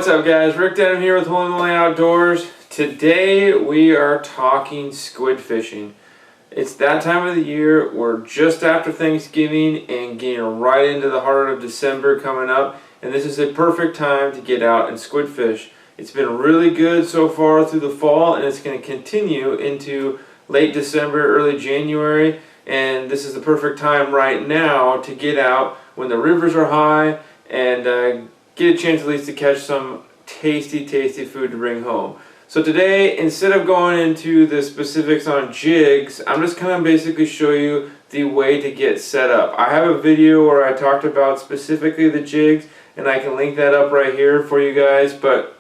what's up guys? Rick Denham here with Holy Moly Outdoors. Today we are talking squid fishing. It's that time of the year. We're just after Thanksgiving and getting right into the heart of December coming up, and this is a perfect time to get out and squid fish. It's been really good so far through the fall, and it's going to continue into late December, early January, and this is the perfect time right now to get out when the rivers are high and get a chance at least to catch some tasty food to bring home. So today, instead of going into the specifics on jigs, I'm just kind of basically show you the way to get set up. I have a video where I talked about specifically the jigs, and I can link that up right here for you guys, but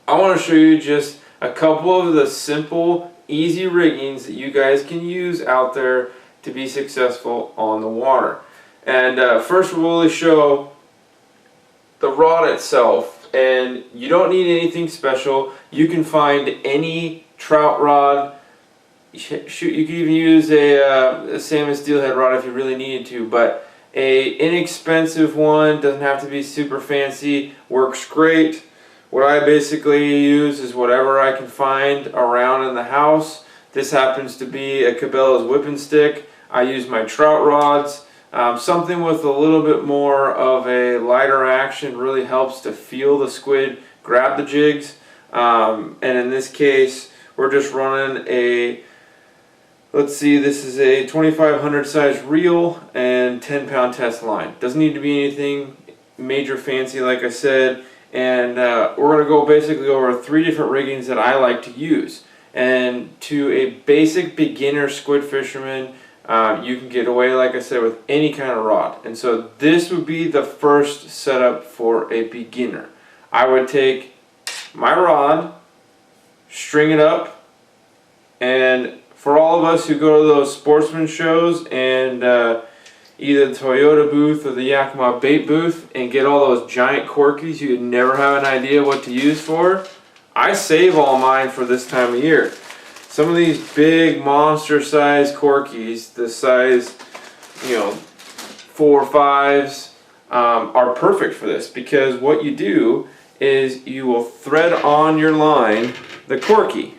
I want to show you just a couple of the simple, easy riggings that you guys can use out there to be successful on the water. And first we'll really show the rod itself, and you don't need anything special. You can find any trout rod. Shoot, you can even use a salmon steelhead rod if you really needed to, but a inexpensive one, doesn't have to be super fancy, works great. What I basically use is whatever I can find around in the house. This happens to be a Cabela's whipping stick. I use my trout rods. Something with a little bit more of a lighter action really helps to feel the squid grab the jigs. And in this case, we're just running a, let's see, this is a 2500 size reel and 10-pound test line. Doesn't need to be anything major fancy, like I said. And we're going to go basically over 3 different riggings that I like to use. And to a basic beginner squid fisherman, you can get away, like I said, with any kind of rod. And so this would be the first setup for a beginner. I would take my rod, string it up, and for all of us who go to those sportsman shows and either the Toyota booth or the Yakima bait booth and get all those giant corkies you would never have an idea what to use for, I save all mine for this time of year. Some of these big monster size corkies, the size, 4 or 5s, are perfect for this, because what you do is you will thread on your line the corky,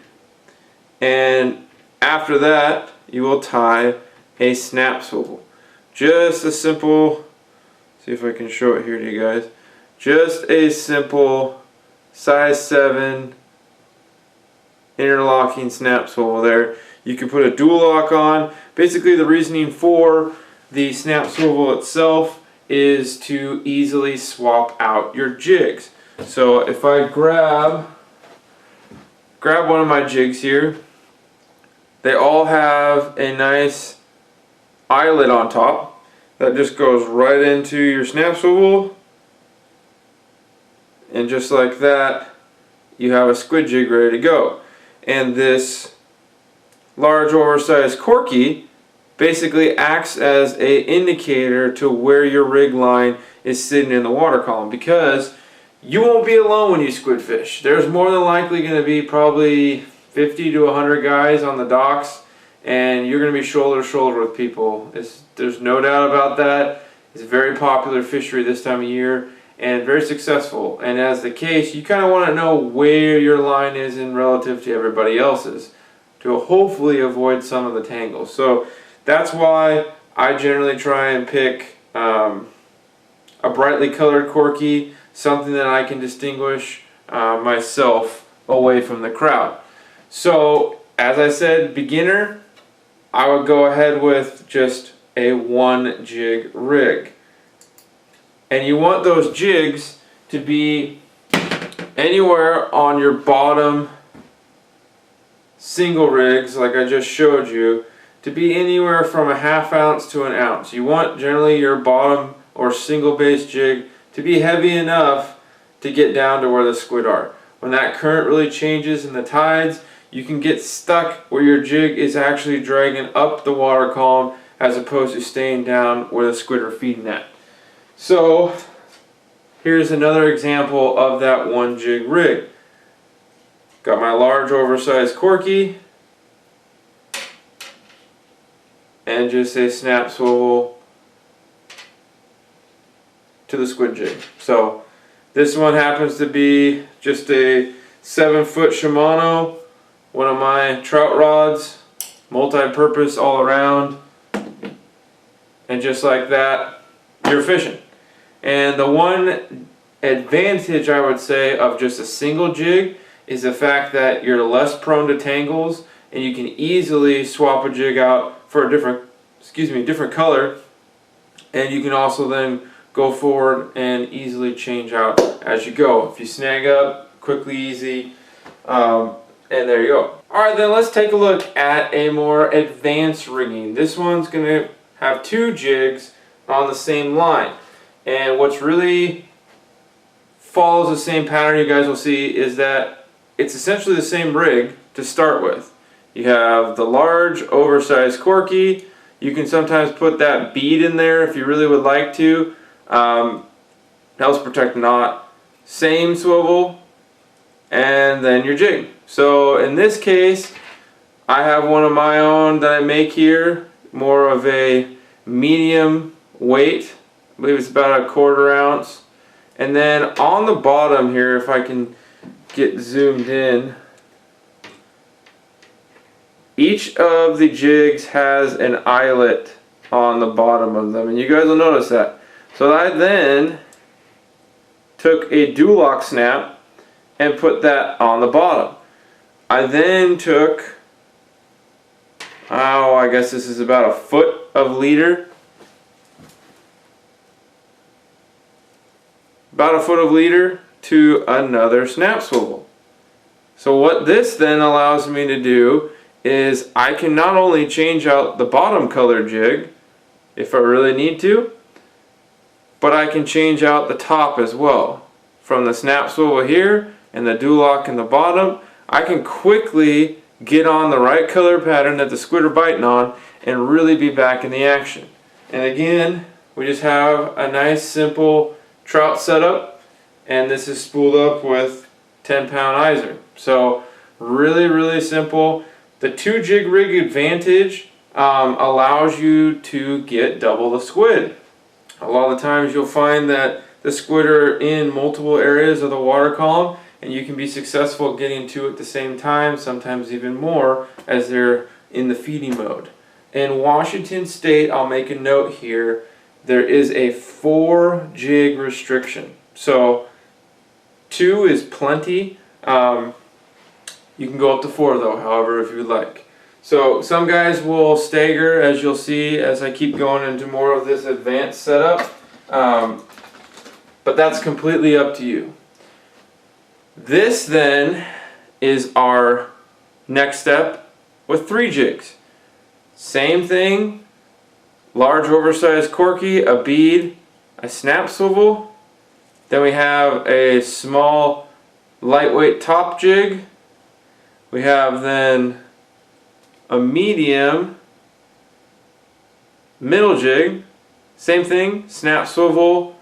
and after that you will tie a snap swivel. Just a simple, see if I can show it here to you guys, just a simple size 7 interlocking snap swivel there. You can put a dual lock on. Basically the reasoning for the snap swivel itself is to easily swap out your jigs. So if I grab one of my jigs here, they all have a nice eyelet on top that just goes right into your snap swivel, and just like that you have a squid jig ready to go. And this large oversized corky basically acts as an indicator to where your rig line is sitting in the water column, because you won't be alone when you squid fish. There's more than likely going to be probably 50 to 100 guys on the docks, and you're going to be shoulder to shoulder with people. There's no doubt about that. It's a very popular fishery this time of year and very successful. And as the case, you kind of want to know where your line is in relative to everybody else's to hopefully avoid some of the tangles. So that's why I generally try and pick a brightly colored corky, something that I can distinguish myself away from the crowd. So as I said, beginner, I would go ahead with just a 1 jig rig. And you want those jigs to be anywhere on your bottom single rigs, like I just showed you, to be anywhere from a 1/2 ounce to 1 ounce. You want generally your bottom or single base jig to be heavy enough to get down to where the squid are. When that current really changes in the tides, you can get stuck where your jig is actually dragging up the water column as opposed to staying down where the squid are feeding at. So here's another example of that 1 jig rig. Got my large oversized corky and just a snap swivel to the squid jig. So This one happens to be just a 7-foot Shimano, one of my trout rods, multi-purpose all around, and just like that, you're fishing. And the one advantage I would say of just a single jig is the fact that you're less prone to tangles, and you can easily swap a jig out for a different color, and you can also then go forward and easily change out as you go. If you snag up, quickly, easy, and there you go. Alright, then let's take a look at a more advanced rigging. This one's going to have 2 jigs on the same line, and what's really follows the same pattern you guys will see is that it's essentially the same rig to start with. You have the large oversized corky. You can sometimes put that bead in there if you really would like to. Helps protect the knot. Same swivel, and then your jig. So in this case, I have one of my own that I make here, more of a medium weight. I believe it's about a 1/4 ounce. And then on the bottom here, if I can get zoomed in, each of the jigs has an eyelet on the bottom of them, and you guys will notice that. So I then took a dulock snap and put that on the bottom. I then took, I guess this is about 1 foot of leader. About 1 foot of leader to another snap swivel. So what this then allows me to do is I can not only change out the bottom color jig if I really need to, but I can change out the top as well. From the snap swivel here and the dulock in the bottom, I can quickly get on the right color pattern that the squid are biting on and really be back in the action. And again, we just have a nice simple trout setup, and this is spooled up with 10-pound iser. So really simple. The 2 Jig Rig Advantage allows you to get double the squid. A lot of the times you'll find that the squid are in multiple areas of the water column, and you can be successful getting 2 at the same time, sometimes even more as they're in the feeding mode. In Washington State, I'll make a note here, there is a 4 jig restriction. So 2 is plenty. You can go up to 4 though, however, if you'd like. So some guys will stagger, as you'll see as I keep going into more of this advanced setup, but that's completely up to you. This then is our next step with 3 jigs. Same thing, large oversized corky, a bead, a snap swivel, then we have a small lightweight top jig, we have then a medium middle jig, same thing, snap swivel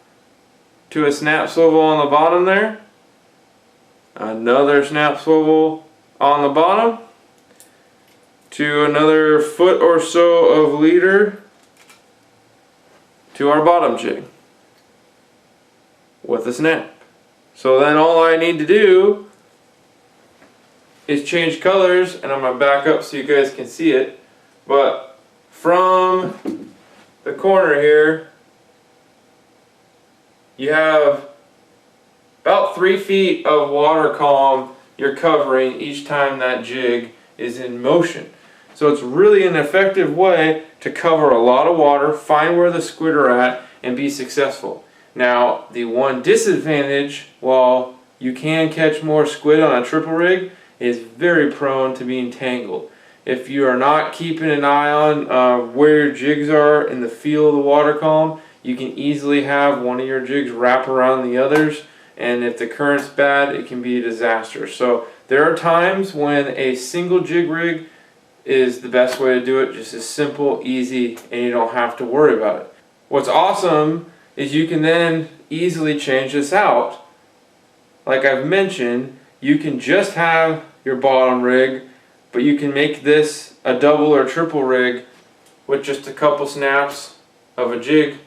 to a snap swivel on the bottom there, another snap swivel on the bottom to another 1 foot or so of leader to our bottom jig with a snap. So then all I need to do is change colors, and I'm going to back up so you guys can see it, but from the corner here you have about 3 feet of water column you're covering each time that jig is in motion. So it's really an effective way to cover a lot of water, find where the squid are at, and be successful. Now, the one disadvantage, while you can catch more squid on a triple rig, is very prone to being tangled. If you are not keeping an eye on where your jigs are in the feel of the water column, you can easily have one of your jigs wrap around the others, and if the current's bad, it can be a disaster. So there are times when a single jig rig is the best way to do it, just as simple, easy, and you don't have to worry about it. What's awesome is you can then easily change this out. Like I've mentioned, you can just have your bottom rig, but you can make this a double or triple rig with just a couple snaps of a jig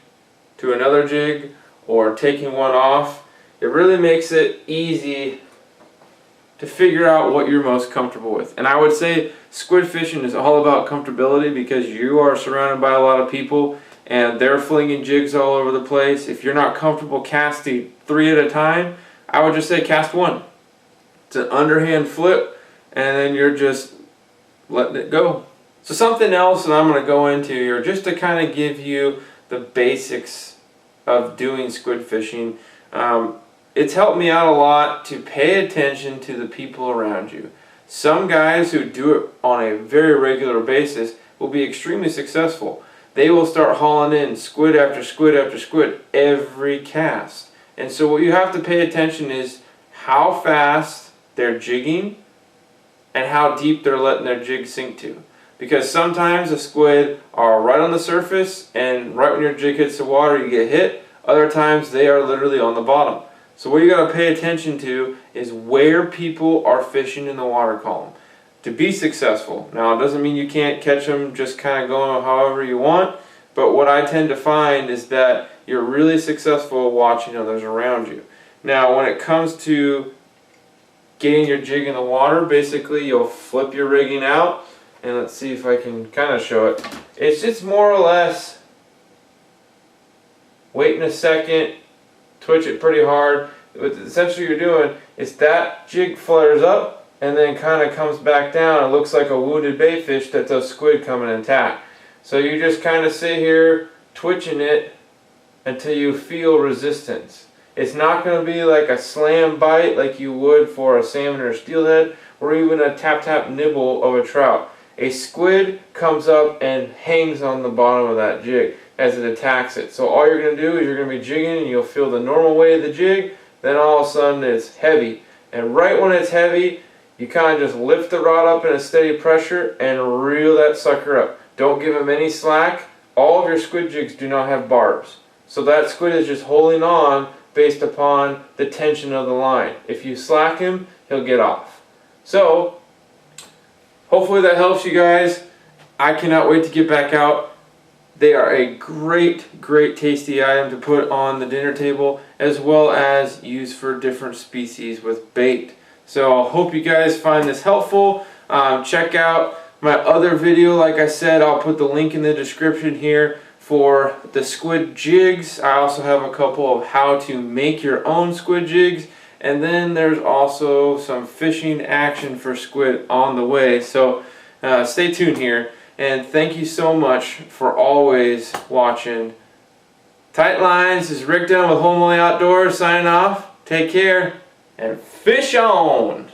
to another jig, or taking one off it really makes it easy to figure out what you're most comfortable with. And I would say squid fishing is all about comfortability, because you are surrounded by a lot of people and they're flinging jigs all over the place. If you're not comfortable casting 3 at a time, I would just say cast 1. It's an underhand flip, and then you're just letting it go. So something else that I'm going to go into here, just to kind of give you the basics of doing squid fishing. It's helped me out a lot to pay attention to the people around you. Some guys who do it on a very regular basis will be extremely successful. They will start hauling in squid after squid after squid every cast. And so what you have to pay attention is how fast they're jigging and how deep they're letting their jig sink to. Because sometimes the squid are right on the surface, and right when your jig hits the water you get hit. Other times they are literally on the bottom. So what you got to pay attention to is where people are fishing in the water column to be successful. Now, it doesn't mean you can't catch them just kind of going however you want, but what I tend to find is that you're really successful watching others around you. Now, when it comes to getting your jig in the water, basically you'll flip your rigging out, and let's see if I can kind of show it. It's just more or less waiting a second, twitch it pretty hard. What essentially you're doing is that jig flares up and then kind of comes back down. It looks like a wounded bait fish that those squid come and attack. So you just kind of sit here twitching it until you feel resistance. It's not going to be like a slam bite like you would for a salmon or steelhead, or even a tap nibble of a trout. A squid comes up and hangs on the bottom of that jig as it attacks it. So all you're going to do is you're going to be jigging, and you'll feel the normal weight of the jig, then all of a sudden it's heavy. And right when it's heavy, you kind of just lift the rod up in a steady pressure and reel that sucker up. Don't give him any slack. All of your squid jigs do not have barbs. So that squid is just holding on based upon the tension of the line. If you slack him, he'll get off. So hopefully that helps you guys. I cannot wait to get back out. They are a great tasty item to put on the dinner table, as well as use for different species with bait. So I hope you guys find this helpful. Check out my other video. Like I said, I'll put the link in the description here for the squid jigs. I also have a couple of how to make your own squid jigs, and then there's also some fishing action for squid on the way. So stay tuned here, and thank you so much for always watching. Tight Lines, this is Rick down with Moly Outdoors signing off. Take care and fish on!